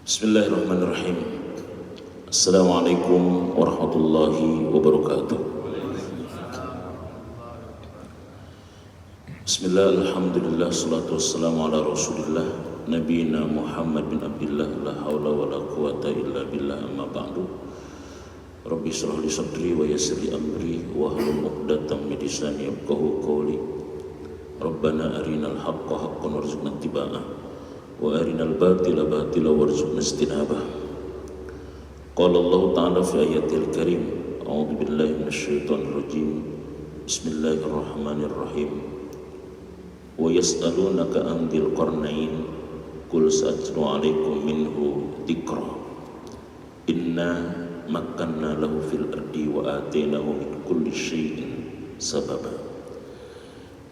Bismillahirrahmanirrahim. Assalamualaikum warahmatullahi wabarakatuh. Bismillah, alhamdulillah, salatu wassalamu ala rasulillah Nabiyina Muhammad bin Abdillah, la hawla wa la quwata illa billah, amma ba'du. Rabbi shrah li sadri wa yassir li amri wa hlul 'uqdatam min lisani yafqahu qawli. Rabbana arinal haqqa haqqan warzuqna ittiba'ah wa arinal batila batila warzuqna istinabah. Qala Allah Ta'ala fi ayatil karim, a'udzu billahi minasyaitonir rajim. Bismillahirrahmanirrahim. Wa yas'alunaka 'anil qarnain qul sa'atlu 'alaikum minhu dzikra. Inna makkanna lahu fil ardi wa atainahu min kulli syai'in sababa.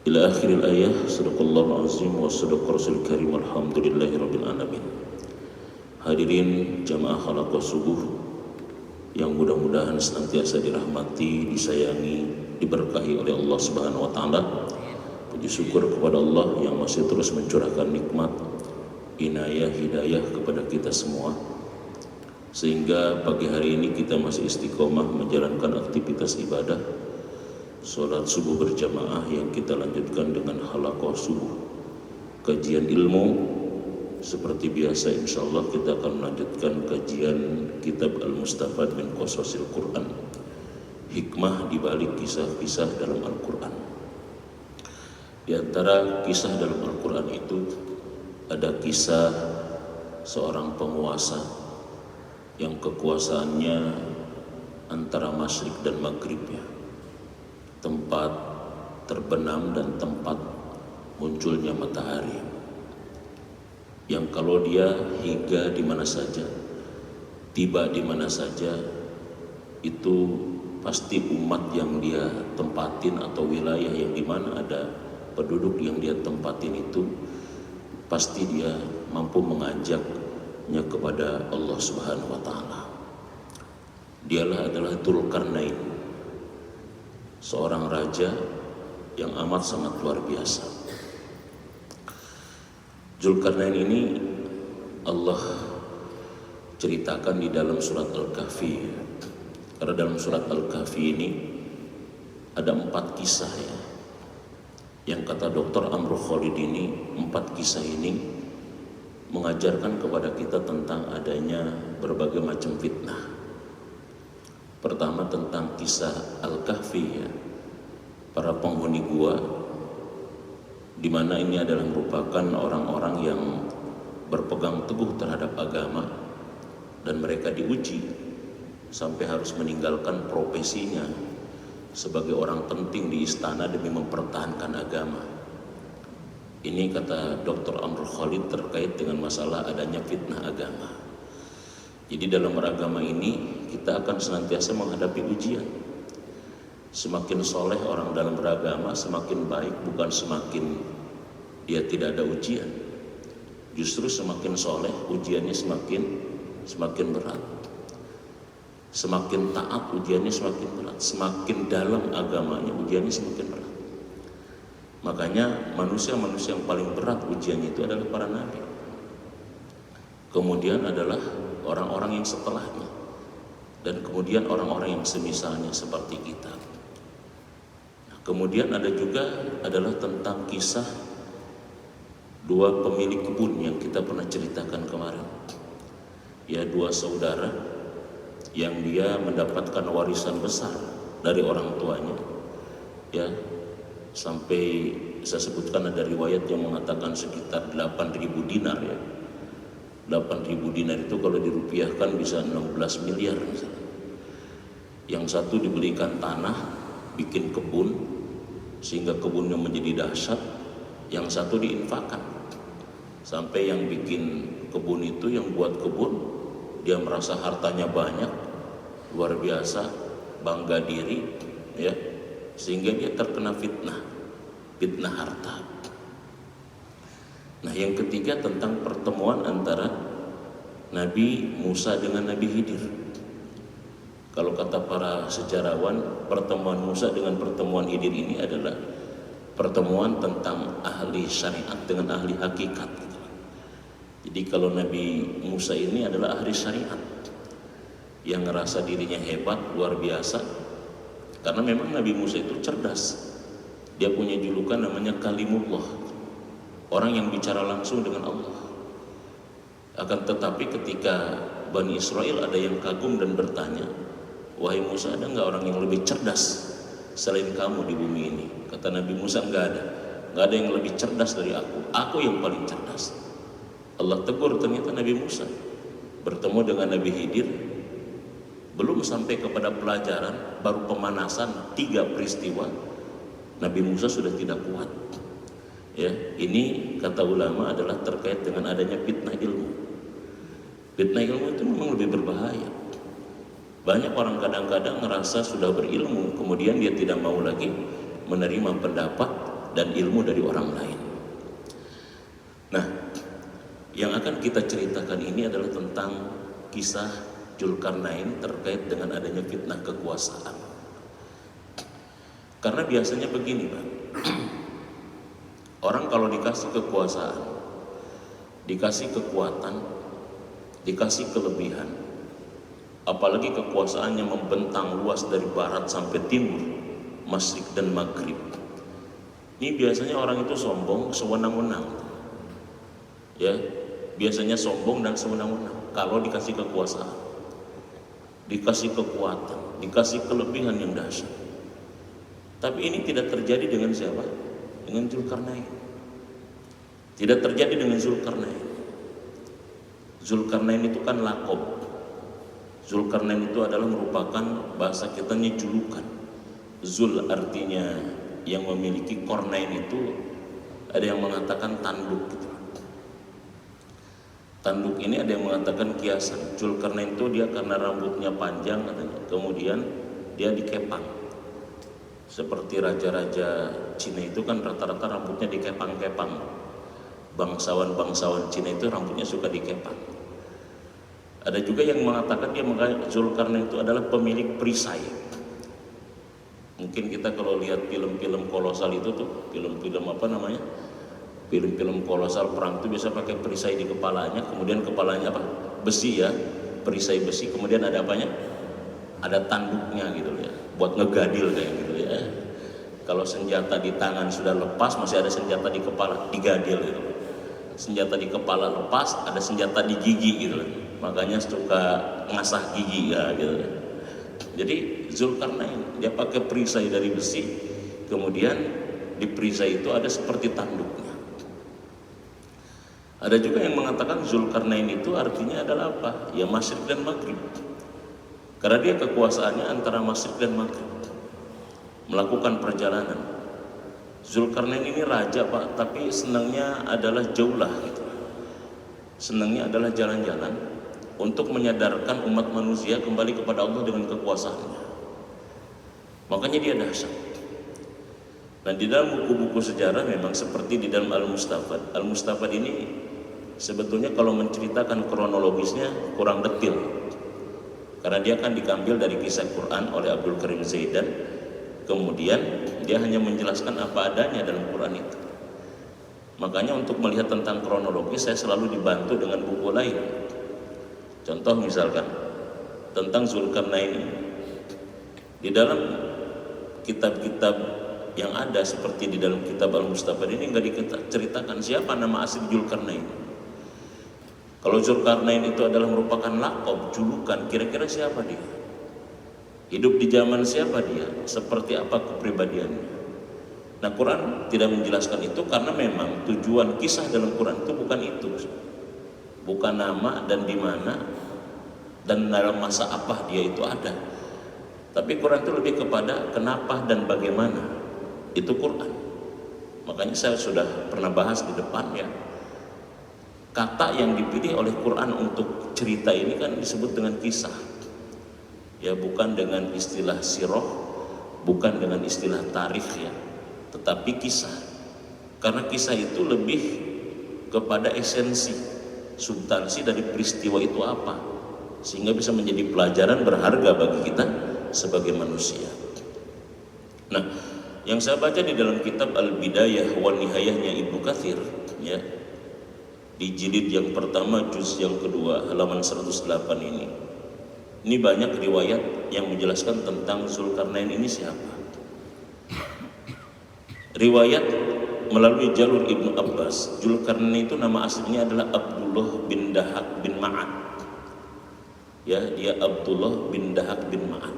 Ila akhiril ayah. Sadaqallahu azim wa sadaqa rasul karim. Alhamdulillahi rabbil alamin. Hadirin jamaah halaqah subuh yang mudah-mudahan senantiasa dirahmati, disayangi, diberkahi oleh Allah Subhanahu wa taala. Puji syukur kepada Allah yang masih terus mencurahkan nikmat, inayah, hidayah kepada kita semua, sehingga pagi hari ini kita masih istiqomah menjalankan aktivitas ibadah sholat subuh berjamaah yang kita lanjutkan dengan halaqah subuh kajian ilmu. Seperti biasa, insyaallah kita akan melanjutkan kajian kitab Al-Mustafad min Qasasil Quran, hikmah di balik kisah-kisah dalam Al-Quran. Di antara kisah dalam Al-Quran itu ada kisah seorang penguasa yang kekuasaannya antara masyrik dan maghribnya, tempat terbenam dan tempat munculnya matahari, yang kalau dia hingga di mana saja, tiba di mana saja, itu pasti umat yang dia tempatin atau wilayah yang di mana ada penduduk yang dia tempatin itu pasti dia mampu mengajaknya kepada Allah Subhanahu wa taala. Dialah adalah Dzulkarnain, seorang raja yang amat sangat luar biasa. Dzulkarnain ini Allah ceritakan di dalam surat Al-Kahfi. Karena dalam surat Al-Kahfi ini ada 4 kisah ya. Yang kata Dr. Amru Khalid ini, 4 kisah ini mengajarkan kepada kita tentang adanya berbagai macam fitnah. Pertama tentang kisah Al-Kahfi ya, para penghuni gua, di mana ini adalah merupakan orang-orang yang berpegang teguh terhadap agama dan mereka diuji sampai harus meninggalkan profesinya sebagai orang penting di istana demi mempertahankan agama. Ini kata Dr. Amr Khalid terkait dengan masalah adanya fitnah agama. Jadi dalam beragama ini kita akan senantiasa menghadapi ujian. Semakin soleh orang dalam beragama, semakin baik, bukan semakin dia tidak ada ujian. Justru semakin soleh, ujiannya semakin berat. Semakin taat, ujiannya semakin berat. Semakin dalam agamanya, ujiannya semakin berat. Makanya manusia-manusia yang paling berat ujiannya itu adalah para nabi. Kemudian adalah orang-orang yang setelahnya, dan kemudian orang-orang yang semisalnya seperti kita. Nah, kemudian ada juga adalah tentang kisah 2 pemilik kebun yang kita pernah ceritakan kemarin. Ya, 2 saudara yang dia mendapatkan warisan besar dari orang tuanya. Ya, sampai saya sebutkan ada riwayat yang mengatakan sekitar 8.000 dinar ya. 8.000 dinar itu kalau dirupiahkan bisa 16 miliar misalnya. Yang satu dibelikan tanah, bikin kebun sehingga kebunnya menjadi dahsyat. Yang satu diinfakkan sampai yang bikin kebun itu, yang buat kebun, dia merasa hartanya banyak, luar biasa, bangga diri ya, sehingga dia terkena fitnah harta. Nah, yang ketiga tentang pertemuan antara Nabi Musa dengan Nabi Khidir. Kalau kata para sejarawan, pertemuan Musa dengan pertemuan Khidir ini adalah pertemuan tentang ahli syariat dengan ahli hakikat. Jadi kalau Nabi Musa ini adalah ahli syariat yang ngerasa dirinya hebat, luar biasa, karena memang Nabi Musa itu cerdas. Dia punya julukan namanya Kalimullah, orang yang bicara langsung dengan Allah. Akan tetapi ketika Bani Israel ada yang kagum dan bertanya, wahai Musa, ada nggak orang yang lebih cerdas selain kamu di bumi ini? Kata Nabi Musa, nggak ada yang lebih cerdas dari aku yang paling cerdas. Allah tegur ternyata Nabi Musa. Bertemu dengan Nabi Khidir, belum sampai kepada pelajaran, baru pemanasan 3 peristiwa, Nabi Musa sudah tidak kuat. Ya, ini kata ulama adalah terkait dengan adanya fitnah ilmu. Fitnah ilmu itu memang lebih berbahaya. Banyak orang kadang-kadang ngerasa sudah berilmu, kemudian dia tidak mau lagi menerima pendapat dan ilmu dari orang lain. Nah, yang akan kita ceritakan ini adalah tentang kisah Dzulkarnain terkait dengan adanya fitnah kekuasaan. Karena biasanya begini, Pak. Orang kalau dikasih kekuasaan, dikasih kekuatan, dikasih kelebihan, apalagi kekuasaannya membentang luas dari barat sampai timur, masyrik dan maghrib, ini biasanya orang itu sombong, sewenang-wenang. Ya, biasanya sombong dan sewenang-wenang kalau dikasih kekuasaan, dikasih kekuatan, dikasih kelebihan yang dahsyat. Tapi ini tidak terjadi dengan siapa? Dengan Dzulkarnain. Tidak terjadi dengan Dzulkarnain. Dzulkarnain itu kan lakob. Dzulkarnain itu adalah merupakan bahasa kitanya julukan. Zul artinya yang memiliki, Kornain itu ada yang mengatakan tanduk gitu. Tanduk ini ada yang mengatakan kiasan. Dzulkarnain itu dia karena rambutnya panjang katanya, kemudian dia dikepang. Seperti raja-raja Cina itu kan rata-rata rambutnya dikepang-kepang. Bangsawan-bangsawan Cina itu rambutnya suka dikepang. Ada juga yang mengatakan dia Dzulkarnain itu adalah pemilik perisai. Mungkin kita kalau lihat film-film kolosal itu tuh, film-film apa namanya? Film-film kolosal perang itu biasa pakai perisai di kepalanya, kemudian kepalanya apa? Besi ya, perisai besi, kemudian ada apanya? Ada tanduknya gitu ya, buat ngegadil kayak gitu ya. Kalau senjata di tangan sudah lepas, masih ada senjata di kepala, digadil gitu. Senjata di kepala lepas, ada senjata di gigi gitu. Makanya suka ngasah gigi ya gitu. Jadi Dzulkarnain dia pakai perisai dari besi, kemudian di perisai itu ada seperti tanduknya. Ada juga yang mengatakan Dzulkarnain itu artinya adalah apa? Ya masyrik dan maghrib. Karena dia kekuasaannya antara masyrik dan maghrib, melakukan perjalanan. Dzulkarnain ini raja, Pak, tapi senangnya adalah jaulah gitu. Senangnya adalah jalan-jalan untuk menyadarkan umat manusia kembali kepada Allah dengan kekuasaannya. Makanya dia dahsyat. Nah, di dalam buku-buku sejarah memang seperti di dalam Al-Mustafad. Al-Mustafad ini sebetulnya kalau menceritakan kronologisnya kurang detail. Karena dia kan diambil dari kisah Quran oleh Abdul Karim Zaidan. Kemudian dia hanya menjelaskan apa adanya dalam Quran itu. Makanya untuk melihat tentang kronologis saya selalu dibantu dengan buku lain. Contoh misalkan tentang Dzulkarnain. Di dalam kitab-kitab yang ada seperti di dalam kitab Al-Mustafad ini nggak diceritakan siapa nama asli Dzulkarnain. Kalau Dzulkarnain itu adalah merupakan lakob, julukan, kira-kira siapa dia? Hidup di zaman siapa dia? Seperti apa kepribadiannya? Nah, Quran tidak menjelaskan itu karena memang tujuan kisah dalam Quran itu bukan itu. Bukan nama dan di mana dan dalam masa apa dia itu ada. Tapi Quran itu lebih kepada kenapa dan bagaimana. Itu Quran. Makanya saya sudah pernah bahas di depan ya. Kata yang dipilih oleh Quran untuk cerita ini kan disebut dengan kisah. Ya, bukan dengan istilah sirah, bukan dengan istilah tarikh ya, tetapi kisah. Karena kisah itu lebih kepada esensi, substansi dari peristiwa itu apa, sehingga bisa menjadi pelajaran berharga bagi kita sebagai manusia. Nah, yang saya baca di dalam kitab Al-Bidayah wa Nihayahnya Ibnu Katsir ya, di jilid yang pertama juz yang kedua halaman 108 ini. Ini banyak riwayat yang menjelaskan tentang Zulkarnain ini siapa. Riwayat melalui jalur Ibnu Abbas, Zulkarnain itu nama aslinya adalah Abdullah bin Dahak bin Ma'ad. Ya, dia Abdullah bin Dahak bin Ma'ad.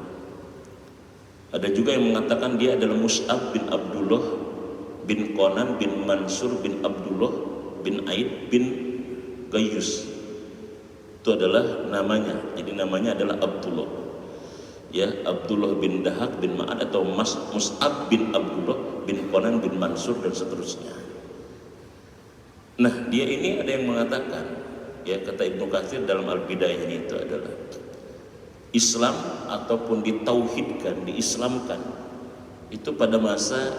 Ada juga yang mengatakan dia adalah Mus'ab bin Abdullah bin Qonan bin Mansur bin Abdullah bin Aid bin Gayus. Itu adalah namanya. Jadi namanya adalah Abdullah. Ya, Abdullah bin Dahak bin Ma'ad atau Mus'ab bin Abdullah bin Qonan bin Mansur dan seterusnya. Nah, dia ini ada yang mengatakan, ya kata Ibnu Katsir dalam Al-Bidayah itu adalah Islam ataupun ditauhidkan, diislamkan itu pada masa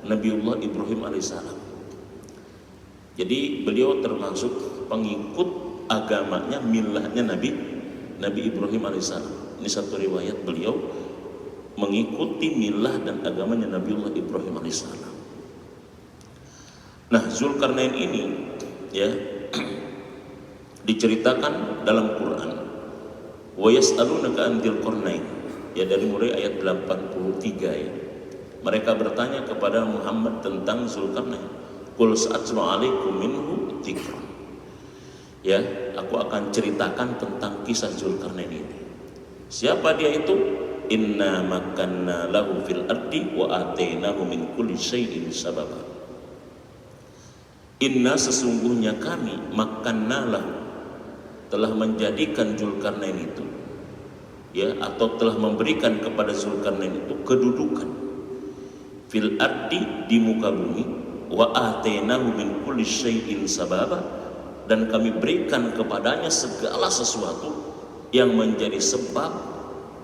Nabiullah Ibrahim alaihissalam. Jadi beliau termasuk pengikut agamanya, milahnya Nabi Ibrahim alaihissalam. Ini satu riwayat, beliau mengikuti milah dan agamanya Nabiullah Ibrahim alaihissalam. Nah, Zulkarnain ini ya diceritakan dalam Quran. Wa yas'alunaka an dzil qarnain. Ya, dari mulai ayat 83 ya. Mereka bertanya kepada Muhammad tentang Zulkarnain. Qul sa'atlu 'alaikum minhu dzikran. Ya, aku akan ceritakan tentang kisah Zulkarnain ini. Siapa dia itu? Inna makanna lahu fil ardi wa atainahu min kulli syai'in sababa. Inna sesungguhnya kami makanna lahu telah menjadikan Zulkarnain itu, ya, atau telah memberikan kepada Zulkarnain itu kedudukan fil ardi, di muka bumi, wa atainahu min kulli syai'in sababa, dan kami berikan kepadanya segala sesuatu yang menjadi sebab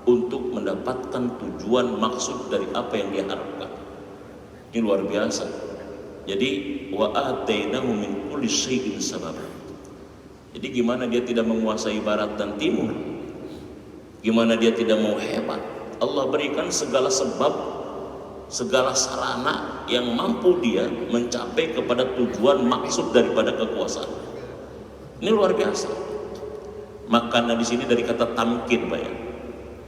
untuk mendapatkan tujuan maksud dari apa yang dia harapkan. Ini luar biasa. Jadi wa atainahu min kulli syai'in sababa. Jadi gimana dia tidak menguasai barat dan timur? Gimana dia tidak mau hebat? Allah berikan segala sebab, segala sarana yang mampu dia mencapai kepada tujuan maksud daripada kekuasaan. Ini luar biasa. Makanya di sini dari kata tamkin, Pak ya.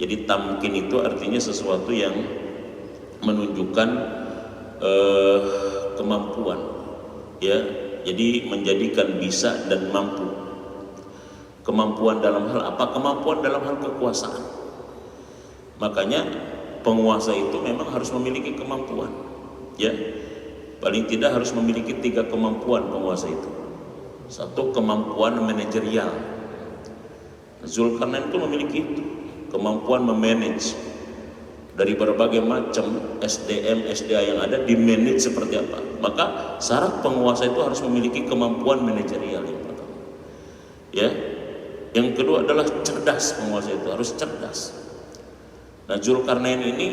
Jadi tamkin itu artinya sesuatu yang menunjukkan kemampuan, ya. Jadi menjadikan bisa dan mampu. Kemampuan dalam hal apa? Kemampuan dalam hal kekuasaan. Makanya penguasa itu memang harus memiliki kemampuan, ya. Paling tidak harus memiliki 3 kemampuan penguasa itu. 1, kemampuan manajerial. Zulkarnain itu memiliki itu, kemampuan memanage dari berbagai macam SDM, SDA yang ada, di manage seperti apa. Maka syarat penguasa itu harus memiliki kemampuan manajerial yang pertama, ya. Yang kedua adalah cerdas. Penguasa itu harus cerdas. Nah, Zulkarnain ini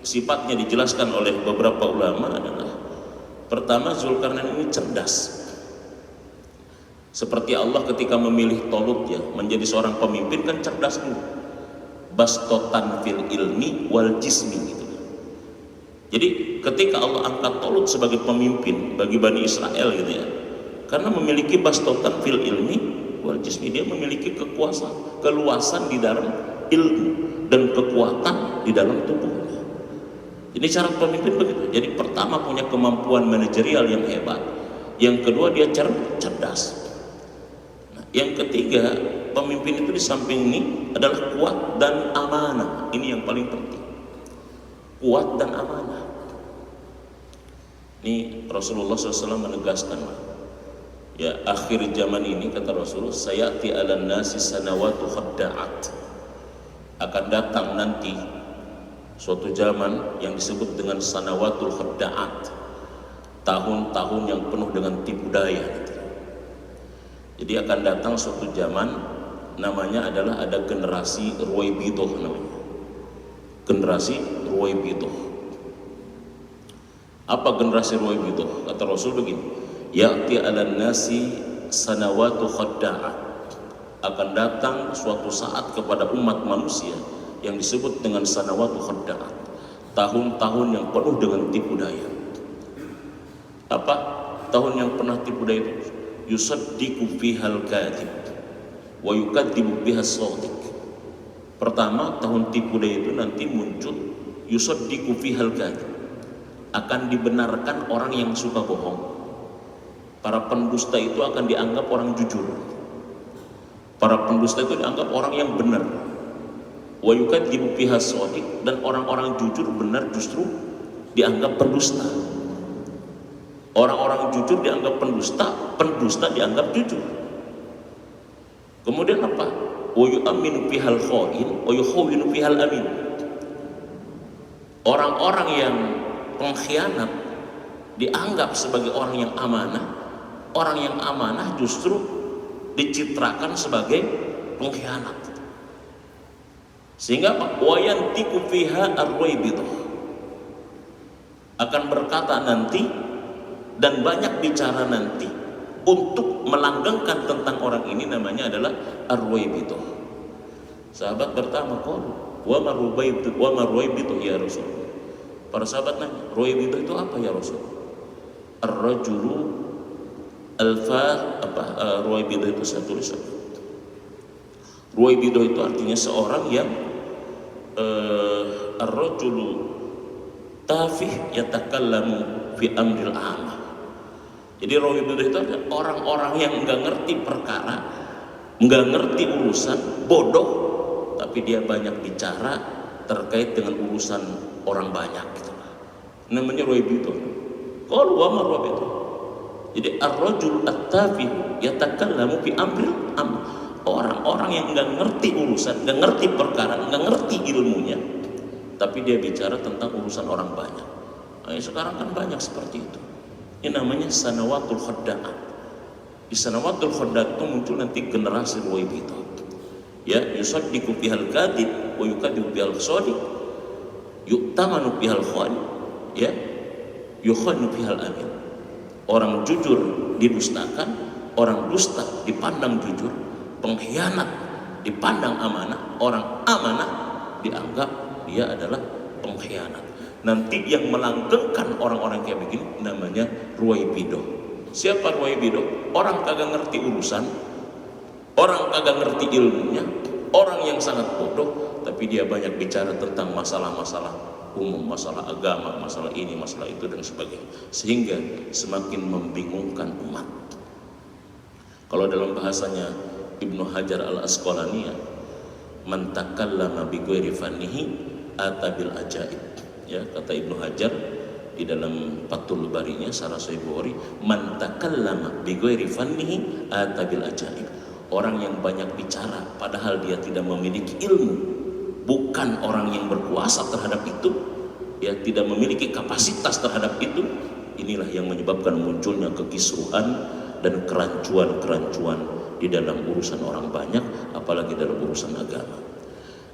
sifatnya dijelaskan oleh beberapa ulama adalah, pertama, Zulkarnain ini cerdas. Seperti Allah ketika memilih Tolut ya menjadi seorang pemimpin, kan cerdas dulu. Bastotan fil ilmi wal jismi gitu. Jadi ketika Allah angkat Tolut sebagai pemimpin bagi Bani Israel gitu ya, karena memiliki bastotan fil ilmi wal jismi, dia memiliki kekuasaan, keluasan di dalam ilmu dan kekuatan di dalam tubuhnya. Jadi syarat pemimpin begitu. Jadi pertama punya kemampuan manajerial yang hebat, yang kedua dia cerdas. Nah, yang ketiga, pemimpin itu di samping ini adalah kuat dan amanah. Ini yang paling penting, kuat dan amanah. Ini Rasulullah SAW menegaskan, ya, akhir zaman ini kata Rasulullah, sayati ala nasi sanawatu khadda'at, akan datang nanti suatu zaman yang disebut dengan sanawatul khadda'at, tahun-tahun yang penuh dengan tipu daya. Jadi akan datang suatu zaman namanya adalah ada generasi Ruwaibidah namanya. Generasi Ruwaibidah. Apa generasi Ruwaibidah? Kata Rasul begini, ya'ti 'alan nasi sanawatu khadda'ah, akan datang suatu saat kepada umat manusia yang disebut dengan sanawatu khadda'ah, tahun-tahun yang penuh dengan tipu daya. Apa tahun yang pernah tipu daya itu? yusaddiqu fihal kadhib wa yukadzibu bihas shadiq. Pertama, tahun tipu daya itu nanti muncul yusaddiqu fihal kadhib, akan dibenarkan orang yang suka bohong. Para pendusta itu akan dianggap orang jujur. Para pendusta itu dianggap orang yang benar. Wa yukadzibu bihas shadiq, dan orang-orang jujur benar justru dianggap pendusta. Orang-orang jujur dianggap pendusta, pendusta dianggap jujur. Kemudian apa? Wa yu'minu bihal kha'in wa yukhawinu bihal amin. Orang-orang yang pengkhianat dianggap sebagai orang yang amanah. Orang yang amanah justru dicitrakan sebagai pengkhianat. Sehingga apa? Wa yantiqu fiha ar-ruwaibidah, akan berkata nanti dan banyak bicara nanti untuk melanggengkan tentang orang ini, namanya adalah ar-ruwaibidah. Sahabat bertanya, wa ma ruwaibidah ya Rasul? Para sahabat nanya, ruwaibidah itu apa ya Rasul? Ar-rajulu ruwaibidah itu saya tulis. Ruwaibidah itu artinya seorang yang ar-rajulu tafih yatakallamu fi amril amah. Jadi ruwaibidah itu adalah orang-orang yang enggak ngerti perkara, enggak ngerti urusan, bodoh, tapi dia banyak bicara terkait dengan urusan orang banyak gitu. Namanya ruwaibidah. Qalu wa ma ruwaibidah? Jadi ar-rajul at-tafih yatakallamu fi amril amah. Orang-orang yang enggak ngerti urusan, enggak ngerti perkara, enggak ngerti ilmunya, tapi dia bicara tentang urusan orang banyak. Nah, sekarang kan banyak seperti itu. Ini namanya sanawatul khadda'ah. Di sanawatul khadda'ah itu muncul nanti generasi ruwaibidah. Ya, yusaddiqu bihal kadhib wa yukadzibu bihal shadiq, yu'tamanu bihal khani, ya, yukhanu bihal amin. Orang jujur didustakan, orang dusta dipandang jujur, pengkhianat dipandang amanah, orang amanah dianggap dia adalah pengkhianat. Nanti yang melanggengkan orang-orang kayak begini namanya ruwaibidah. Siapa ruwaibidah? Orang kagak ngerti urusan, orang kagak ngerti ilmunya, orang yang sangat bodoh, tapi dia banyak bicara tentang masalah-masalah umum, masalah agama, masalah ini, masalah itu dan sebagainya, sehingga semakin membingungkan umat. Kalau dalam bahasanya Ibnu Hajar al-Asqalani, man takallama bi ghairi fannihi atabil ajaib. Ya, kata Ibnu Hajar di dalam Fathul Barinya Syarah Sahih Bukhari, man takallama bi ghairi fannihi atabil ajaib. Orang yang banyak bicara padahal dia tidak memiliki ilmu, bukan orang yang berkuasa terhadap itu, ya, tidak memiliki kapasitas terhadap itu, inilah yang menyebabkan munculnya kekisruhan dan kerancuan-kerancuan di dalam urusan orang banyak, apalagi dalam urusan agama.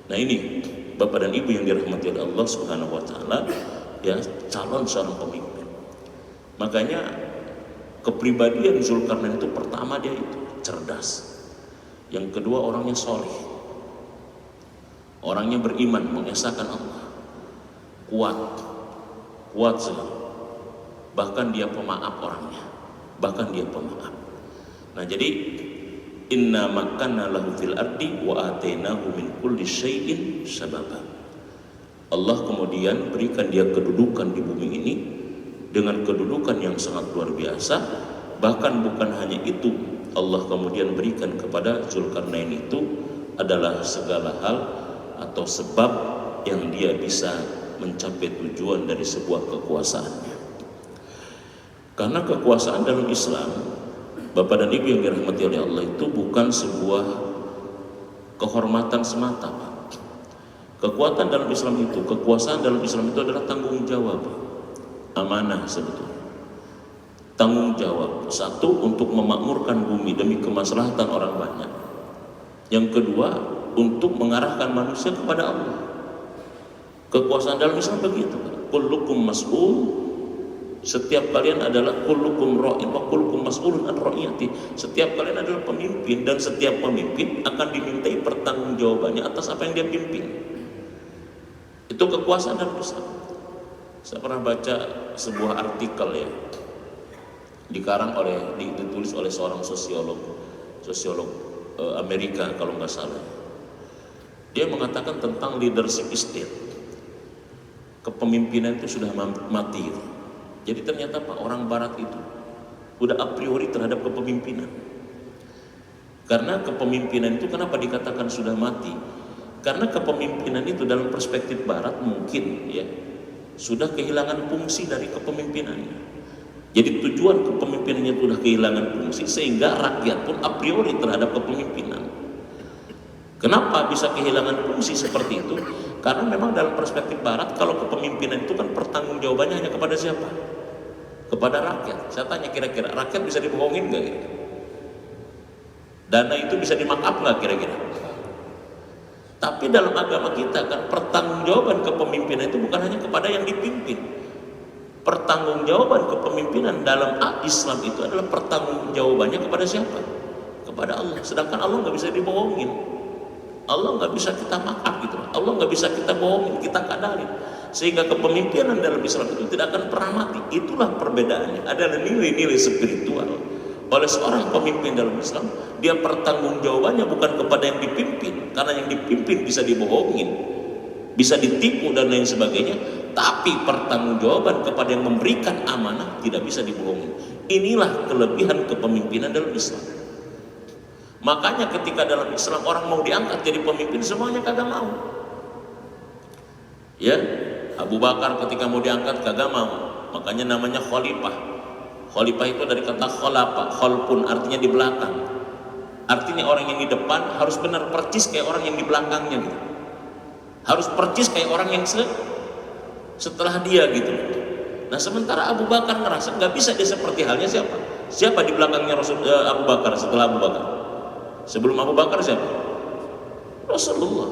Nah, ini Bapak dan Ibu yang dirahmati oleh Allah Subhanahu wa taala, ya, calon seorang pemimpin. Makanya kepribadian Zulkarnain itu pertama dia itu cerdas. Yang kedua orangnya soleh. Orangnya beriman, mengesahkan Allah. Kuat sekali. Bahkan dia pemaaf orangnya. Nah, jadi inna makkanna lahu fil ardi wa atainahu min kulli syai'in sababa. Allah kemudian berikan dia kedudukan di bumi ini dengan kedudukan yang sangat luar biasa. Bahkan bukan hanya itu, Allah kemudian berikan kepada Zulkarnain itu adalah segala hal atau sebab yang dia bisa mencapai tujuan dari sebuah kekuasaannya. Karena kekuasaan dalam Islam, Bapak dan Ibu yang dirahmati oleh Allah, itu bukan sebuah kehormatan semata, Pak. Kekuatan dalam Islam itu, kekuasaan dalam Islam itu adalah tanggung jawab, amanah sebetulnya. Tanggung jawab, satu, untuk memakmurkan bumi demi kemaslahatan orang banyak. Yang kedua, untuk mengarahkan manusia kepada Allah. Kekuasaan dalam Islam begitu, Pak. Kullukum mas'ul, setiap kalian adalah kullukum ra'in wa kullukum mas'ulun an ra'iyati. Setiap kalian adalah pemimpin, dan setiap pemimpin akan dimintai pertanggungjawabannya atas apa yang dia pimpin. Itu kekuasaan dalam Islam. Saya pernah baca sebuah artikel, ya, ditulis oleh seorang sosiolog Amerika kalau nggak salah. Dia mengatakan tentang leadership state, kepemimpinan itu sudah mati. Jadi ternyata Pak, orang Barat itu udah a priori terhadap kepemimpinan. Karena kepemimpinan itu kenapa dikatakan sudah mati? Karena kepemimpinan itu dalam perspektif Barat mungkin ya sudah kehilangan fungsi dari kepemimpinannya. Jadi tujuan kepemimpinannya itu sudah kehilangan fungsi sehingga rakyat pun a priori terhadap kepemimpinan. Kenapa bisa kehilangan fungsi seperti itu? Karena memang dalam perspektif Barat kalau kepemimpinan itu kan pertanggungjawabannya hanya kepada siapa? Kepada rakyat. Saya tanya kira-kira rakyat bisa dibohongin nggak? Dana itu bisa dimakap nggak kira-kira? Tapi dalam agama kita kan pertanggungjawaban kepemimpinan itu bukan hanya kepada yang dipimpin. Pertanggungjawaban kepemimpinan dalam Islam itu adalah pertanggungjawabannya kepada siapa? Kepada Allah. Sedangkan Allah nggak bisa dibohongin. Allah nggak bisa kita makap gitu. Allah nggak bisa kita bohongin, kita kadarin. Sehingga kepemimpinan dalam Islam itu tidak akan pernah mati. Itulah perbedaannya. Adalah nilai-nilai spiritual. Oleh seorang pemimpin dalam Islam, dia pertanggungjawabannya bukan kepada yang dipimpin, karena yang dipimpin bisa dibohongin, bisa ditipu dan lain sebagainya. Tapi pertanggungjawaban kepada yang memberikan amanah tidak bisa dibohongin. Inilah kelebihan kepemimpinan dalam Islam. Makanya ketika dalam Islam orang mau diangkat jadi pemimpin, semuanya kagak mau. Ya, Abu Bakar ketika mau diangkat kagak mau. Makanya namanya khalifah. Khalifah itu dari kata khalafa, khalpun artinya di belakang. Artinya orang yang di depan harus benar percis kayak orang yang di belakangnya gitu. Harus percis kayak orang yang setelah dia gitu. Nah sementara Abu Bakar ngerasa nggak bisa dia seperti halnya siapa? Siapa di belakangnya Abu Bakar setelah Abu Bakar? Sebelum Abu Bakar siapa? Rasulullah.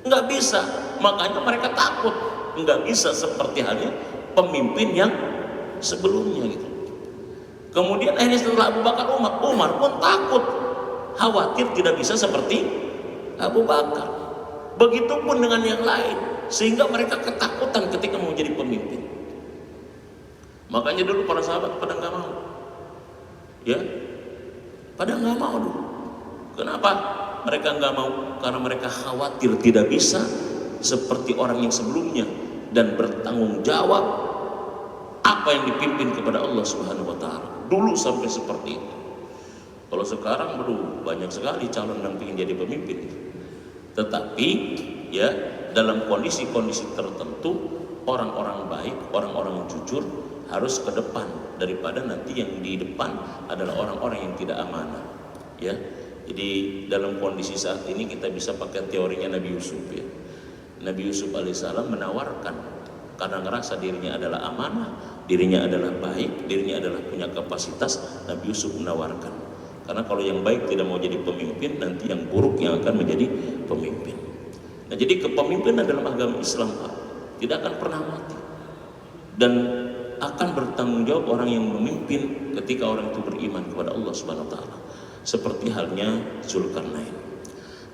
Nggak bisa. Makanya mereka takut. Nggak bisa seperti halnya pemimpin yang sebelumnya gitu. Kemudian akhirnya setelah Abu Bakar Umar pun takut, khawatir tidak bisa seperti Abu Bakar. Begitupun dengan yang lain, sehingga mereka ketakutan ketika mau jadi pemimpin. Makanya dulu para sahabat pada nggak mau, ya, pada nggak mau dulu. Kenapa mereka nggak mau? Karena mereka khawatir tidak bisa seperti orang yang sebelumnya dan bertanggung jawab apa yang dipimpin kepada Allah Subhanahu wa taala. Dulu sampai seperti itu. Kalau sekarang banyak sekali calon yang ingin jadi pemimpin. Tetapi ya dalam kondisi-kondisi tertentu orang-orang baik, orang-orang jujur harus ke depan daripada nanti yang di depan adalah orang-orang yang tidak amanah. Ya. Jadi dalam kondisi saat ini kita bisa pakai teorinya Nabi Yusuf ya. Nabi Yusuf alaihissalam menawarkan karena ngerasa dirinya adalah amanah, dirinya adalah baik, dirinya adalah punya kapasitas. Nabi Yusuf menawarkan, karena kalau yang baik tidak mau jadi pemimpin, nanti yang buruk yang akan menjadi pemimpin. Nah jadi kepemimpinan dalam agama Islam Pak, tidak akan pernah mati dan akan bertanggung jawab orang yang memimpin ketika orang itu beriman kepada Allah Subhanahu wa taala. Seperti halnya Zulkarnain.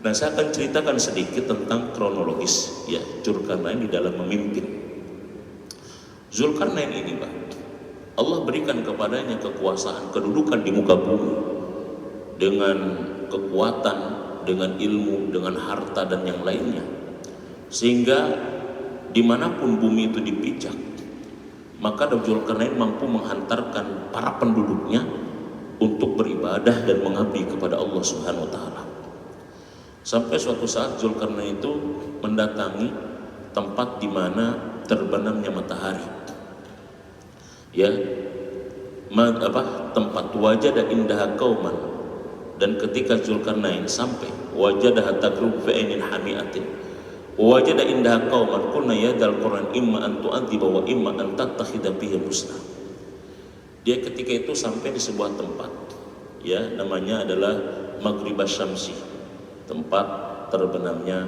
Nah saya akan ceritakan sedikit tentang kronologis ya Zulkarnain di dalam memimpin. Zulkarnain ini Pak, Allah berikan kepadanya kekuasaan, kedudukan di muka bumi dengan kekuatan, dengan ilmu, dengan harta dan yang lainnya, sehingga dimanapun bumi itu dipijak, maka Zulkarnain mampu menghantarkan para penduduknya untuk beribadah dan mengabdi kepada Allah Subhanahu wa taala. Sampai suatu saat Zulkarnain itu mendatangi tempat di mana terbenamnya matahari. Ya, tempat wajada indaha qauman, dan ketika Zulkarnain sampai wajadaha tagrub fi ainin hamiatin wajada indaha qauman kunna yadal Quran imma an tu'adziba wa imma an tattakhidha bihi musna. Dia ketika itu sampai di sebuah tempat ya namanya adalah Maghribas Syamsi, tempat terbenamnya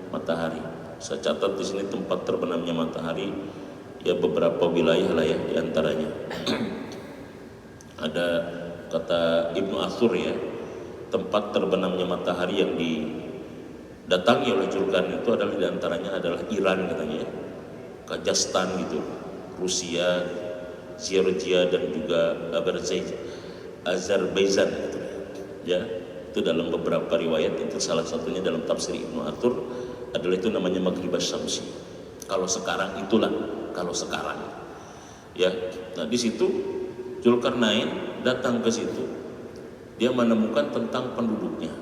matahari. Saya catat di sini tempat terbenamnya matahari ya beberapa wilayah lah ya diantaranya. Ada kata Ibnu Athur ya, tempat terbenamnya matahari yang didatangi oleh Zulkarnain itu adalah diantaranya adalah Iran katanya ya, Kazakhstan gitu, Rusia, Georgia dan juga Azerbaijan gitu. Ya, itu dalam beberapa riwayat, itu salah satunya dalam tafsir Ibnu Athur adalah itu namanya Maghrib Syamsi. Kalau sekarang itulah, kalau sekarang. Ya, nah di situ Zulkarnain datang ke situ, dia menemukan tentang penduduknya,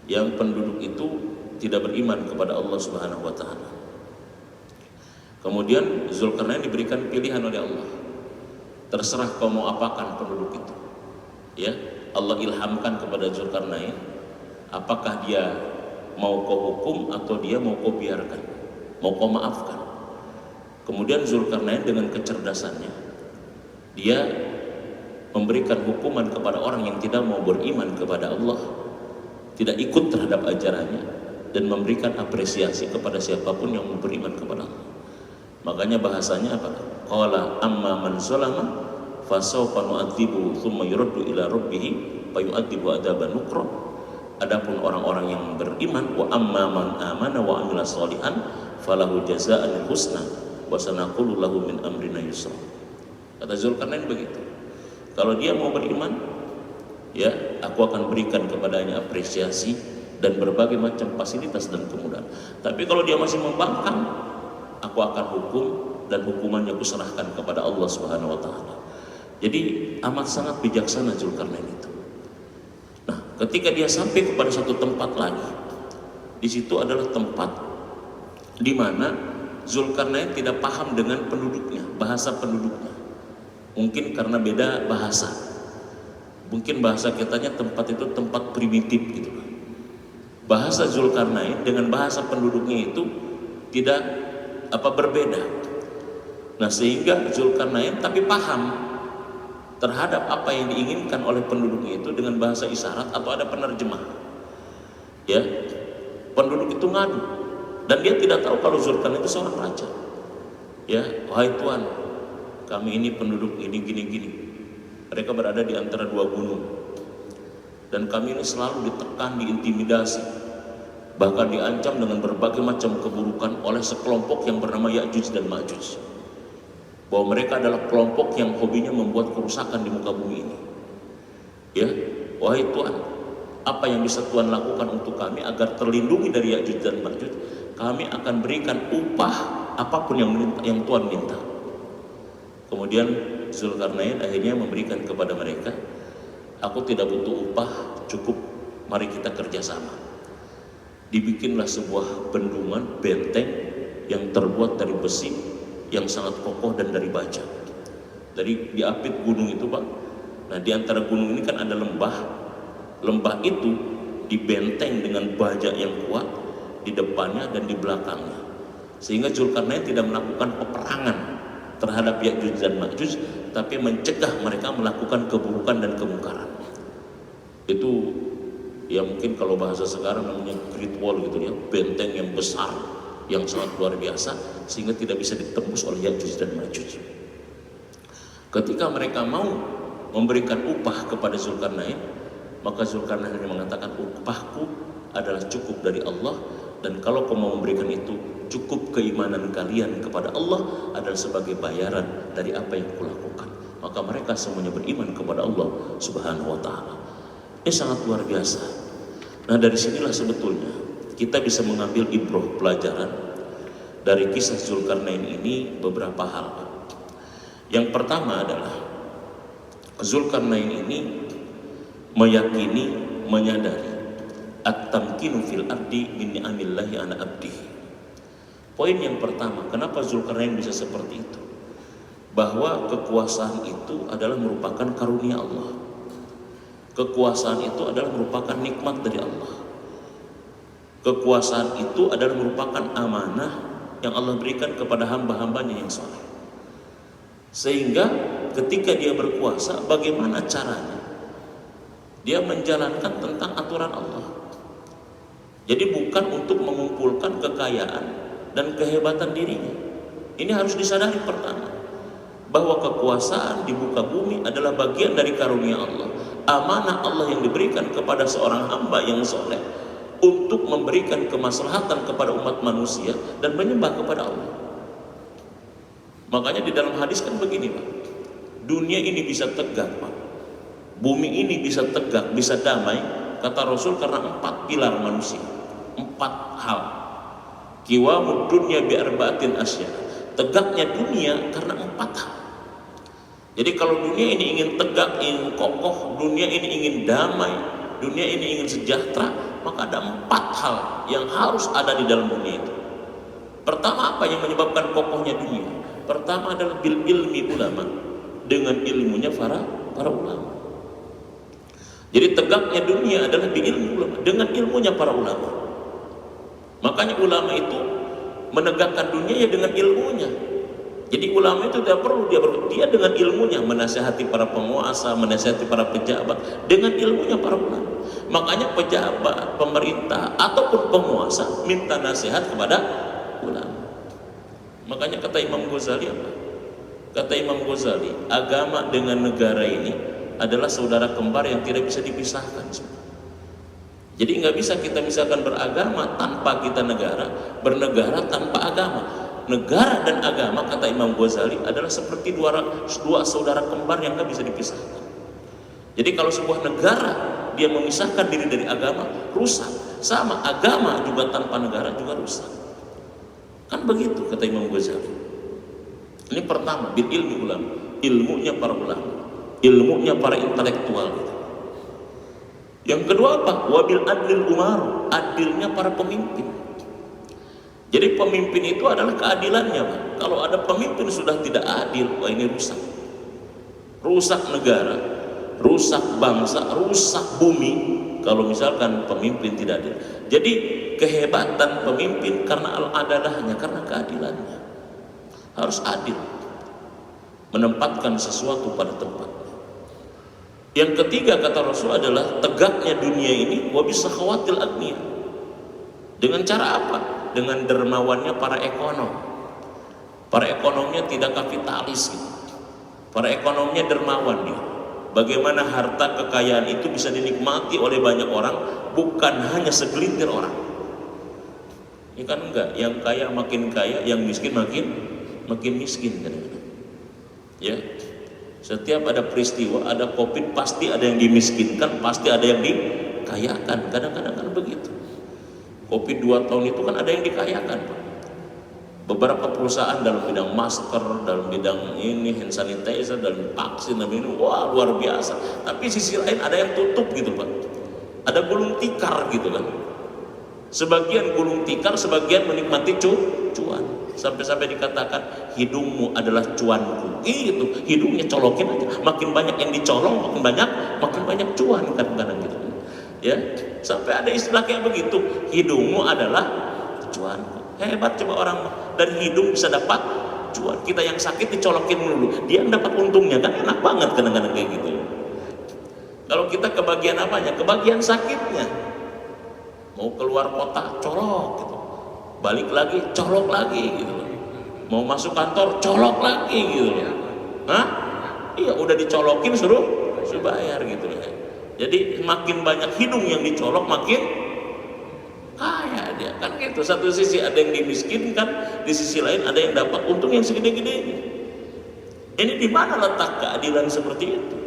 yang penduduk itu tidak beriman kepada Allah Subhanahu wa taala. Kemudian Zulkarnain diberikan pilihan oleh Allah. Terserah kau mau apakan penduduk itu. Ya, Allah ilhamkan kepada Zulkarnain, apakah dia mau kau hukum atau dia mau kau biarkan, mau kau maafkan. Kemudian Zulkarnain dengan kecerdasannya, dia memberikan hukuman kepada orang yang tidak mau beriman kepada Allah, tidak ikut terhadap ajarannya, dan memberikan apresiasi kepada siapapun yang mau beriman kepada Allah. Makanya bahasanya apa? Qala amma man zalama fasawfa nu'adzibu tsumma yuraddu ila rabbih fayu'adzibu adzaban nukra. Adapun orang-orang yang beriman, wa amma man amana wa amila sholihan falahu jazaa'ul husna wa sanaqulu lahu min amrina yusra. Kata Zulkarnain begitu. Kalau dia mau beriman, ya, aku akan berikan kepadanya apresiasi dan berbagai macam fasilitas dan kemudahan. Tapi kalau dia masih membangkang, aku akan hukum dan hukumannya aku serahkan kepada Allah Subhanahu wa taala. Jadi amat sangat bijaksana Zulkarnain itu. Nah, ketika dia sampai kepada satu tempat lagi, di situ adalah tempat di mana Zulkarnain tidak paham dengan penduduknya, bahasa penduduknya. Mungkin karena beda bahasa. Mungkin bahasa kitanya tempat itu tempat primitif gitu. Bahasa Zulkarnain dengan bahasa penduduknya itu tidak berbeda. Nah, sehingga Zulkarnain tapi paham terhadap apa yang diinginkan oleh penduduknya itu dengan bahasa isyarat atau ada penerjemah. Ya, penduduk itu ngadu dan dia tidak tahu kalau Zulkarnain itu seorang raja. Ya, wahai Tuan, kami ini penduduk ini gini-gini. Mereka berada di antara dua gunung dan kami ini selalu ditekan, diintimidasi, bahkan diancam dengan berbagai macam keburukan oleh sekelompok yang bernama Ya'juj dan Ma'juj. Bahwa mereka adalah kelompok yang hobinya membuat kerusakan di muka bumi ini. Ya, wahai Tuhan, apa yang bisa Tuhan lakukan untuk kami agar terlindungi dari Ya'juj dan Ma'juj? Kami akan berikan upah apapun yang Tuhan minta. Kemudian Zulkarnain akhirnya memberikan kepada mereka, aku tidak butuh upah, cukup mari kita kerjasama. Dibikinlah sebuah bendungan, benteng yang terbuat dari besi yang sangat kokoh dan dari baja. Dari diapit gunung itu, Pak. Nah, di antara gunung ini kan ada lembah. Lembah itu dibenteng dengan baja yang kuat di depannya dan di belakangnya. Sehingga Zulkarnain tidak melakukan peperangan terhadap Ya'juj dan Ma'juj, tapi mencegah mereka melakukan keburukan dan kemungkaran. Itu ya mungkin kalau bahasa sekarang namanya Great Wall gitu ya, benteng yang besar yang sangat luar biasa sehingga tidak bisa ditembus oleh Ya'juj dan Ma'juj. Ketika mereka mau memberikan upah kepada Zulkarnain, maka Zulkarnain mengatakan, upahku adalah cukup dari Allah, dan kalau kau mau memberikan itu, cukup keimanan kalian kepada Allah adalah sebagai bayaran dari apa yang kulakukan. Maka mereka semuanya beriman kepada Allah Subhanahu wa taala. Ini sangat luar biasa. Nah, dari sinilah sebetulnya kita bisa mengambil ibrah pelajaran dari kisah Zulkarnain ini beberapa hal. Yang pertama adalah Zulkarnain ini meyakini, menyadari at-tamkinu fil ardi min ni'amillahi ala abdihi. Poin yang pertama, kenapa Zulkarnain bisa seperti itu? Bahwa kekuasaan itu adalah merupakan karunia Allah. Kekuasaan itu adalah merupakan nikmat dari Allah. Kekuasaan itu adalah merupakan amanah yang Allah berikan kepada hamba-hambanya yang saleh. Sehingga ketika dia berkuasa, bagaimana caranya? Dia menjalankan tentang aturan Allah. Jadi bukan untuk mengumpulkan kekayaan dan kehebatan dirinya. Ini harus disadari pertama, bahwa kekuasaan di muka bumi adalah bagian dari karunia Allah. Amanah Allah yang diberikan kepada seorang hamba yang soleh untuk memberikan kemaslahatan kepada umat manusia dan menyembah kepada Allah. Makanya di dalam hadis kan begini, Pak. Dunia ini bisa tegak, Pak. Bumi ini bisa tegak, bisa damai, kata Rasul, karena 4 pilar manusia. 4 hal. Qiwamud dunya bi arba'atin asya. Tegaknya dunia karena 4 hal. Jadi kalau dunia ini ingin tegak, ingin kokoh, dunia ini ingin damai, dunia ini ingin sejahtera, maka ada 4 hal yang harus ada di dalam dunia itu. Pertama, apa yang menyebabkan kokohnya dunia? Pertama adalah bil ilmi ulama, dengan ilmunya para ulama. Jadi tegaknya dunia adalah di ilmu ulama, dengan ilmunya para ulama. Makanya ulama itu menegakkan dunia ya dengan ilmunya. Jadi ulama itu tidak perlu dia dengan ilmunya menasihati para penguasa, menasihati para pejabat, dengan ilmunya para ulama. Makanya pejabat, pemerintah ataupun penguasa minta nasihat kepada ulama. Makanya kata Imam Ghazali apa? Kata Imam Ghazali, agama dengan negara ini adalah saudara kembar yang tidak bisa dipisahkan. Jadi nggak bisa kita misalkan beragama tanpa kita negara, bernegara tanpa agama. Negara dan agama, kata Imam Ghazali, adalah seperti dua saudara kembar yang nggak bisa dipisahkan. Jadi kalau sebuah negara dia memisahkan diri dari agama, rusak. Sama, agama juga tanpa negara juga rusak. Kan begitu kata Imam Ghazali. Ini pertama, bil ilmi ulama, ilmunya para ulama, ilmunya para intelektual. Yang kedua apa? Wabil adlil umar, adilnya para pemimpin. Jadi pemimpin itu adalah keadilannya, Pak. Kalau ada pemimpin sudah tidak adil, wah ini rusak. Rusak negara, rusak bangsa, rusak bumi. Kalau misalkan pemimpin tidak adil. Jadi kehebatan pemimpin karena al-adalahnya, karena keadilannya. Harus adil, menempatkan sesuatu pada tempatnya. Yang ketiga kata Rasul adalah tegaknya dunia ini wabis khawatil agniya. Dengan cara apa? Dengan dermawannya para ekonom. Para ekonomnya tidak kapitalis gitu. Para ekonomnya dermawan dia. Bagaimana harta kekayaan itu bisa dinikmati oleh banyak orang, bukan hanya segelintir orang. Ini kan enggak, yang kaya makin kaya, yang miskin makin miskin kadang-kadang. Ya. Setiap ada peristiwa, ada Covid, pasti ada yang dimiskinkan, pasti ada yang dikayakan. Kadang-kadang kan begitu. Covid 2 tahun itu kan ada yang dikayakan, Pak. Beberapa perusahaan dalam bidang masker, dalam bidang ini hand sanitizer, dalam vaksin, dalam ini, wah luar biasa. Tapi sisi lain ada yang tutup gitu, Pak. Ada gulung tikar gitu kan. Sebagian gulung tikar, sebagian menikmati cuan. Sampai-sampai dikatakan hidungmu adalah cuanku. Itu hidungnya colokin aja. Makin banyak yang dicolong, makin banyak cuan kadang-kadang gitu. Ya, sampai ada istilah kayak begitu, hidungmu adalah cuanku. Hebat coba orang dari hidung bisa dapat cuan. Kita yang sakit dicolokin dulu, dia yang dapat untungnya, kan enak banget kadang-kadang kayak gitu. Kalau kita kebagian apanya? Kebagian sakitnya. Mau keluar kota colok gitu, balik lagi colok lagi gitu. Mau masuk kantor colok lagi gitu. Hah? Iya, udah dicolokin suruh bayar gitu ya. Jadi makin banyak hidung yang dicolok makin kaya dia. Kan gitu, satu sisi ada yang dimiskinkan, di sisi lain ada yang dapat untung yang segede-gedenya. Ini di mana letak keadilan seperti itu?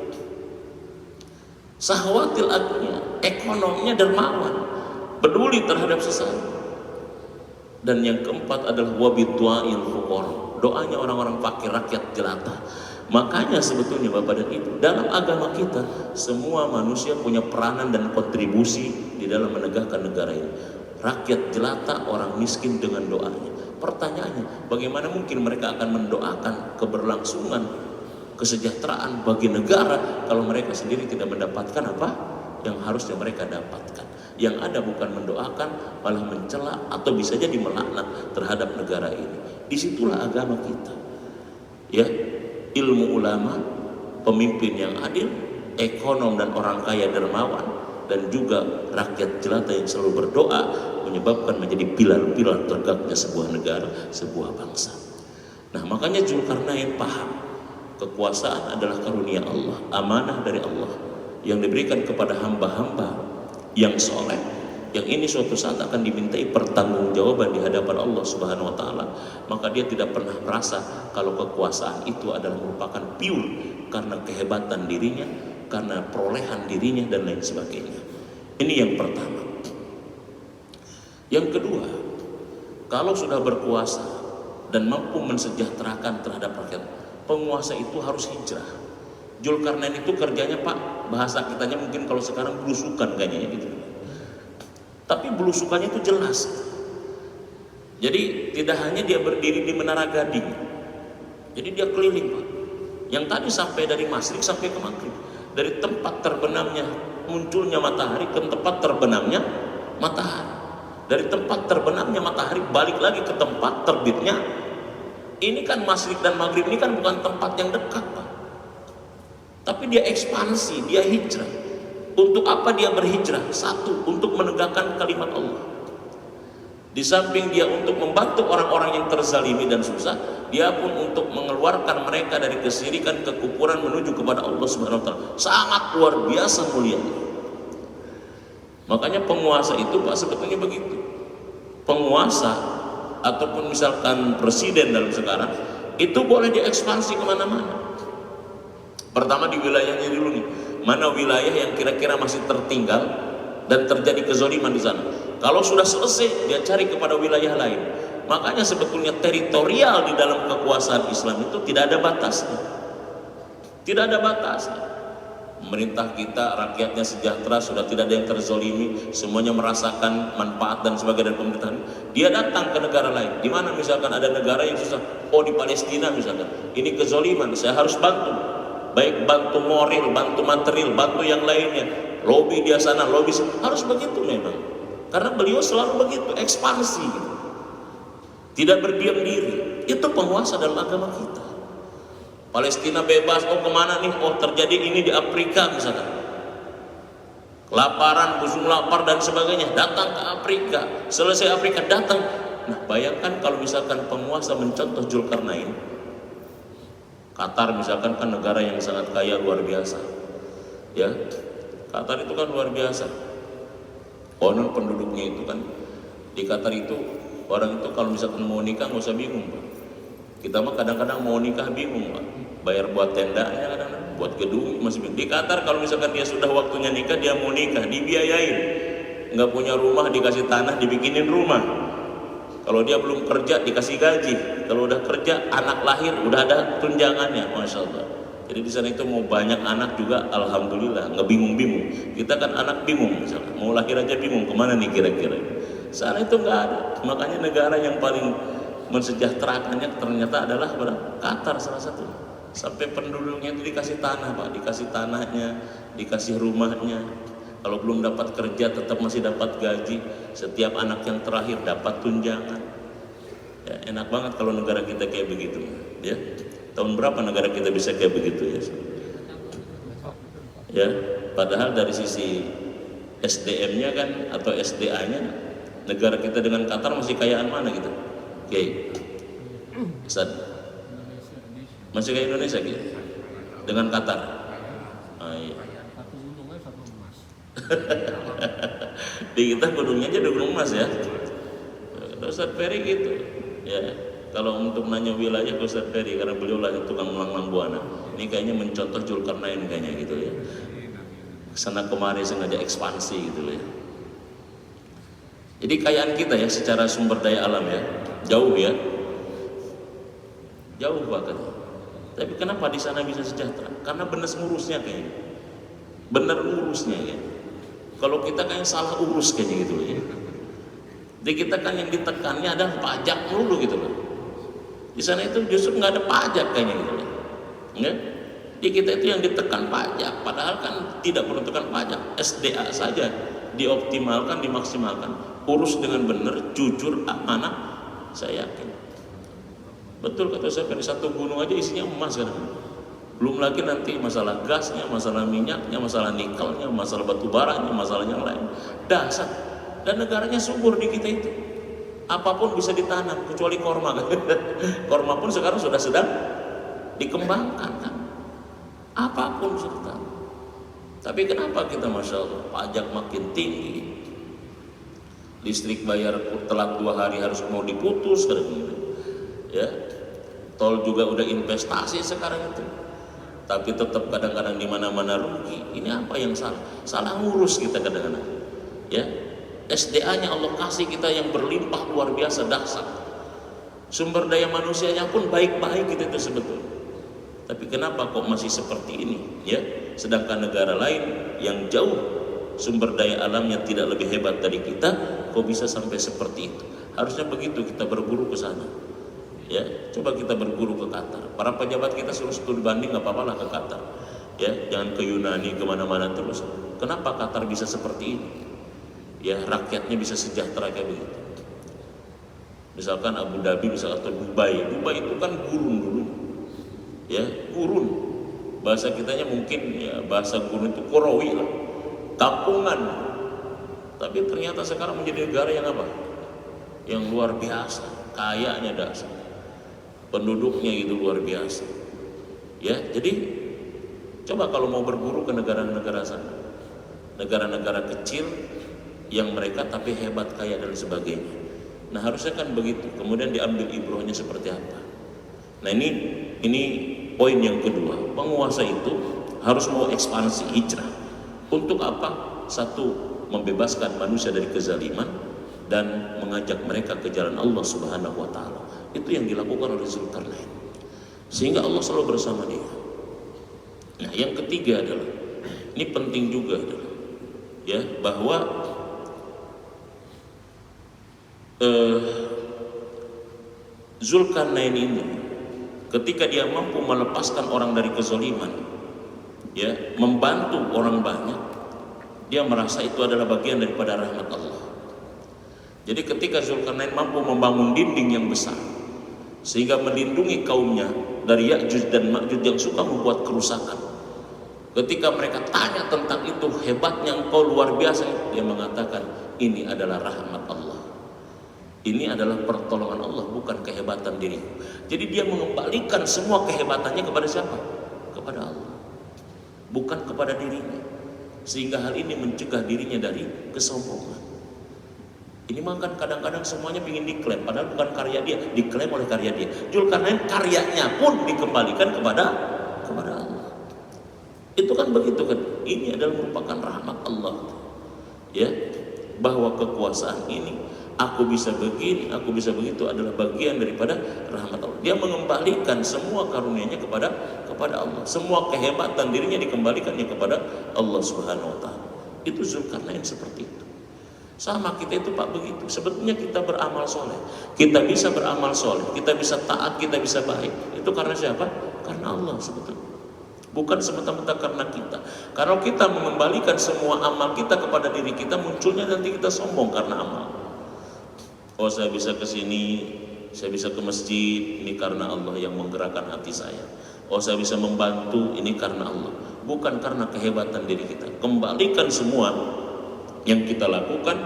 Sahwatil agniya, ekonomnya dermawan, peduli terhadap sesama. Dan yang keempat adalah wabitu'il fuqara, doanya orang-orang fakir, rakyat jelata. Makanya sebetulnya Bapak dan Ibu, dalam agama kita semua manusia punya peranan dan kontribusi di dalam menegakkan negara ini. Rakyat jelata, orang miskin dengan doanya. Pertanyaannya, bagaimana mungkin mereka akan mendoakan keberlangsungan, kesejahteraan bagi negara kalau mereka sendiri tidak mendapatkan apa yang harusnya mereka dapatkan? Yang ada bukan mendoakan, malah mencela atau bisa jadi melaknat terhadap negara ini. Disitulah agama kita. Ya. Ilmu ulama, pemimpin yang adil, ekonom dan orang kaya dermawan, dan juga rakyat jelata yang selalu berdoa menyebabkan menjadi pilar-pilar tegaknya sebuah negara, sebuah bangsa. Nah, makanya Zulkarnain paham kekuasaan adalah karunia Allah, amanah dari Allah yang diberikan kepada hamba-hamba yang soleh, yang ini suatu saat akan dimintai pertanggungjawaban di hadapan Allah Subhanahu wa taala, maka dia tidak pernah merasa kalau kekuasaan itu adalah merupakan pure karena kehebatan dirinya, karena perolehan dirinya dan lain sebagainya. Ini yang pertama. Yang kedua, kalau sudah berkuasa dan mampu mensejahterakan terhadap rakyat, penguasa itu harus hijrah. Zulkarnain itu kerjanya, Pak, bahasa kitanya mungkin kalau sekarang belusukan kayaknya gitu. Tapi belusukannya itu jelas. Jadi tidak hanya dia berdiri di Menara Gading, jadi dia keliling, Pak. Yang tadi sampai dari Masyrik sampai ke Maghrib, dari tempat terbenamnya munculnya matahari ke tempat terbenamnya matahari, dari tempat terbenamnya matahari balik lagi ke tempat terbitnya. Ini kan Masyrik dan Maghrib ini kan bukan tempat yang dekat, Pak. Tapi dia ekspansi, dia hijrah. Untuk apa dia berhijrah? Satu, untuk menegakkan kalimat Allah. Di samping dia untuk membantu orang-orang yang terzalimi dan susah, dia pun untuk mengeluarkan mereka dari kesyirikan, kekufuran menuju kepada Allah Subhanahu wa taala. Sangat luar biasa mulianya. Makanya penguasa itu, Pak, sebetulnya begitu. Penguasa ataupun misalkan presiden dalam sekarang itu boleh diekspansi kemana-mana. Pertama di wilayahnya dulu nih, mana wilayah yang kira-kira masih tertinggal dan terjadi kezaliman di sana. Kalau sudah selesai, dia cari kepada wilayah lain. Makanya sebetulnya teritorial di dalam kekuasaan Islam itu tidak ada batasnya. Tidak ada batasnya. Pemerintah kita, rakyatnya sejahtera, sudah tidak ada yang terzalimi, semuanya merasakan manfaat dan sebagainya dari pemerintahan. Dia datang ke negara lain. Di mana misalkan ada negara yang susah, oh di Palestina misalkan, ini kezaliman, saya harus bantu. Baik bantu moral, bantu material, bantu yang lainnya, lobby dia sana, lobby harus begitu memang, karena beliau selalu begitu, ekspansi gitu. Tidak berdiam diri. Itu penguasa dalam agama kita. Palestina bebas, oh kemana nih, oh terjadi ini di Afrika misalkan, kelaparan, busung lapar dan sebagainya, datang ke Afrika, selesai Afrika datang. Nah bayangkan kalau misalkan penguasa mencontoh Zulkarnain. Qatar misalkan kan negara yang sangat kaya luar biasa, ya. Qatar itu kan luar biasa. Konon penduduknya itu kan di Qatar itu, orang itu kalau misalkan mau nikah nggak usah bingung, Pak. Kita mah kadang-kadang mau nikah bingung, Pak. Bayar buat tendanya, kadang-kadang buat gedung masih bingung. Di Qatar kalau misalkan dia sudah waktunya nikah, dia mau nikah dibiayain. Nggak punya rumah dikasih tanah, dibikinin rumah. Kalau dia belum kerja dikasih gaji, kalau udah kerja anak lahir udah ada tunjangannya, masya Allah. Jadi di sana itu mau banyak anak juga, alhamdulillah, nggak bingung-bingung. Kita kan anak bingung, misalnya mau lahir aja bingung kemana nih kira-kira. Sana itu nggak ada. Makanya negara yang paling mensejahterakannya ternyata adalah Qatar salah satu. Sampai penduduknya itu dikasih tanah, Pak, dikasih tanahnya, dikasih rumahnya. Kalau belum dapat kerja tetap masih dapat gaji. Setiap anak yang terakhir dapat tunjangan. Ya, enak banget kalau negara kita kayak begitu, ya. Tahun berapa negara kita bisa kayak begitu, ya? Ya, padahal dari sisi SDM-nya kan atau SDA-nya negara kita dengan Qatar masih kayaan mana gitu? Oke. Ustaz. Masih kayak Indonesia gitu. Dengan Qatar. Ah, iya. Di kita gunungnya aja udah gunung emas ya. Ustaz Ferry gitu ya. Kalau untuk nanya wilayah ke Ustaz Ferry, karena beliau lah tukang melanglang buana. Ini kayaknya mencontoh Zulkarnain kayaknya gitu ya. Kesana kemari sengaja ekspansi gitu ya. Jadi kekayaan kita ya secara sumber daya alam ya jauh ya, jauh banget. Tapi kenapa di sana bisa sejahtera? Karena benar ngurusnya kayaknya, benar urusnya ya. Kalau kita kayak salah urus kayaknya gitu ya. Jadi kita kan yang ditekannya adalah pajak dulu gitu loh. Di sana itu justru nggak ada pajak kayaknya gitu ya. Ya? Di kita itu yang ditekan pajak, padahal kan tidak perlu tekan pajak. SDA saja dioptimalkan, dimaksimalkan, urus dengan benar, jujur, amanah, saya yakin. Betul kata saya, dari satu gunung aja isinya emas kan. Belum lagi nanti masalah gasnya, masalah minyaknya, masalah nikelnya, masalah batu baranya, masalah yang lain. Dasar. Dan negaranya subur di kita itu. Apapun bisa ditanam kecuali korma kan. Korma pun sekarang sudah sedang dikembangkan kan. Apapun bisa ditanam. Tapi kenapa kita masya Allah pajak makin tinggi, listrik bayar telat 2 hari harus mau diputus gitu. Ya, tol juga udah investasi sekarang itu, tapi tetap kadang-kadang di mana-mana rugi. Ini apa yang salah? Salah ngurus kita kadang-kadang. Ya, SDA-nya Allah kasih kita yang berlimpah luar biasa dahsyat. Sumber daya manusianya pun baik-baik gitu itu sebetulnya. Tapi kenapa kok masih seperti ini? Ya, sedangkan negara lain yang jauh sumber daya alamnya tidak lebih hebat dari kita, kok bisa sampai seperti itu? Harusnya begitu kita berguru ke sana. Ya, coba kita berguru ke Qatar. Para pejabat kita suruh studi banding nggak apa-apa lah ke Qatar. Ya, jangan ke Yunani kemana-mana terus. Kenapa Qatar bisa seperti ini? Ya, rakyatnya bisa sejahtera kayak begitu. Misalkan Abu Dhabi, misalkan atau Dubai itu kan gurun dulu. Ya, gurun. Bahasa kitanya mungkin ya bahasa gurun itu Korowi lah, kampungan. Tapi ternyata sekarang menjadi negara yang apa? Yang luar biasa, kayanya dasar. Penduduknya itu luar biasa. Ya, jadi coba kalau mau berguru ke negara-negara sana, negara-negara kecil yang mereka tapi hebat, kaya dan sebagainya. Nah, harusnya kan begitu. Kemudian diambil ibrohnya seperti apa. Nah, ini poin yang kedua. Penguasa itu harus mau ekspansi hijrah. Untuk apa? Satu, membebaskan manusia dari kezaliman dan mengajak mereka ke jalan Allah Subhanahu wa taala. Itu yang dilakukan oleh Zulkarnain. Sehingga Allah selalu bersama dia. Nah, yang ketiga adalah, ini penting juga adalah ya, bahwa Zulkarnain ini ketika dia mampu melepaskan orang dari kezaliman, ya, membantu orang banyak, dia merasa itu adalah bagian daripada rahmat Allah. Jadi ketika Zulkarnain mampu membangun dinding yang besar sehingga melindungi kaumnya dari Ya'juj dan Ma'juj yang suka membuat kerusakan, ketika mereka tanya tentang itu, hebatnya engkau luar biasa, dia mengatakan ini adalah rahmat Allah. Ini adalah pertolongan Allah, bukan kehebatan diriku. Jadi dia mengembalikan semua kehebatannya kepada siapa? Kepada Allah, bukan kepada dirinya. Sehingga hal ini mencegah dirinya dari kesombongan. Ini makan kadang-kadang semuanya ingin diklaim, padahal bukan karya dia, diklaim oleh karya dia. Zulkarnain karyanya pun dikembalikan kepada Allah. Itu kan begitu kan? Ini adalah merupakan rahmat Allah. Ya, bahwa kekuasaan ini, aku bisa begini, aku bisa begitu, adalah bagian daripada rahmat Allah. Dia mengembalikan semua karunia-Nya kepada Allah. Semua kehebatan dirinya dikembalikannya kepada Allah Subhanahu wa taala. Itu Zulkarnain seperti itu. Sama kita itu Pak begitu. Sebetulnya kita beramal soleh, kita bisa beramal soleh, kita bisa taat, kita bisa baik. Itu karena siapa? Karena Allah sebetulnya. Bukan semata-mata karena kita. Kalau kita mengembalikan semua amal kita kepada diri kita, munculnya nanti kita sombong karena amal. Oh, saya bisa ke sini, saya bisa ke masjid, ini karena Allah yang menggerakkan hati saya. Oh, saya bisa membantu, ini karena Allah, bukan karena kehebatan diri kita. Kembalikan semua yang kita lakukan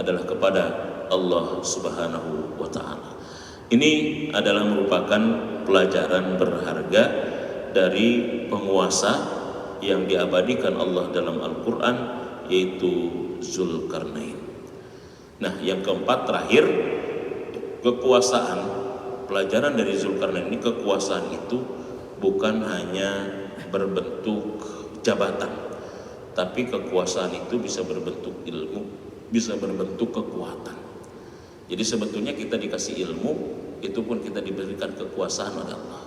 adalah kepada Allah Subhanahu wa taala. Ini adalah merupakan pelajaran berharga dari penguasa yang diabadikan Allah dalam Al-Quran, yaitu Zulkarnain. Nah, yang keempat terakhir, kekuasaan. Pelajaran dari Zulkarnain ini, kekuasaan itu bukan hanya berbentuk jabatan, tapi kekuasaan itu bisa berbentuk ilmu, bisa berbentuk kekuatan. Jadi sebetulnya kita dikasih ilmu, itu pun kita diberikan kekuasaan oleh Allah.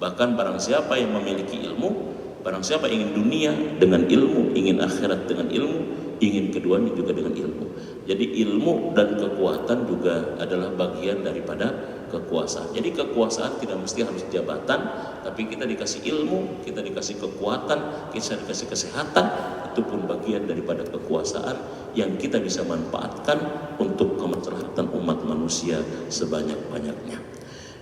Bahkan barang siapa yang memiliki ilmu, barang siapa ingin dunia dengan ilmu, ingin akhirat dengan ilmu, ingin keduanya juga dengan ilmu. Jadi ilmu dan kekuatan juga adalah bagian daripada kekuasaan. Jadi kekuasaan tidak mesti harus jabatan, tapi kita dikasih ilmu, kita dikasih kekuatan, kita dikasih kesehatan, itu pun bagian daripada kekuasaan yang kita bisa manfaatkan untuk kemaslahatan umat manusia sebanyak-banyaknya.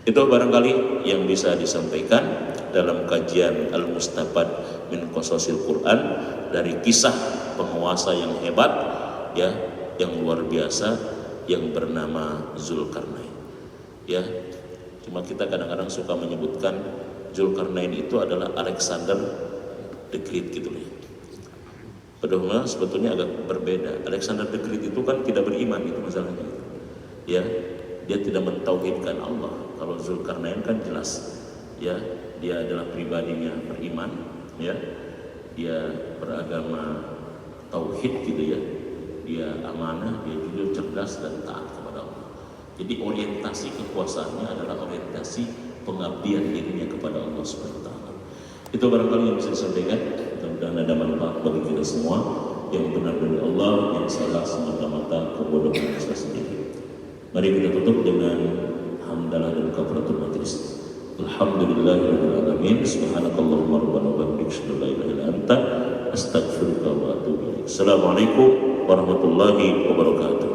Itu barangkali yang bisa disampaikan dalam kajian Al-Mustafad min Qasasil Quran, dari kisah penguasa yang hebat, ya, yang luar biasa, yang bernama Zulkarnain. Ya, cuma kita kadang-kadang suka Padahal sebetulnya agak berbeda. Alexander the Great itu kan tidak beriman, itu masalahnya. Ya, dia tidak mentauhidkan Allah. Kalau Zulkarnain kan jelas, ya, dia adalah pribadinya beriman, ya, dia beragama tauhid gitu ya, dia amanah, dia jujur, cerdas dan taat kepada Allah. Jadi orientasi kekuasaannya adalah orientasi pengabdian dirinya kepada Allah Subhanahu wa taala. Itu barangkali yang bisa disampaikan. Mudah-mudahan ada manfaat bagi kita semua. Yang benar dari Allah, yang salah semata-mata kebodohan saya sendiri. Mari kita tutup dengan hamdalah dan kafaratul majlis. Alhamdulillahirabbil alamin. Subhanakallahumma rabbana wa bihamdika asyhadu an la ilaha illa anta astaghfiruka wa atubu ilaik. Assalamualaikum warahmatullahi wabarakatuh.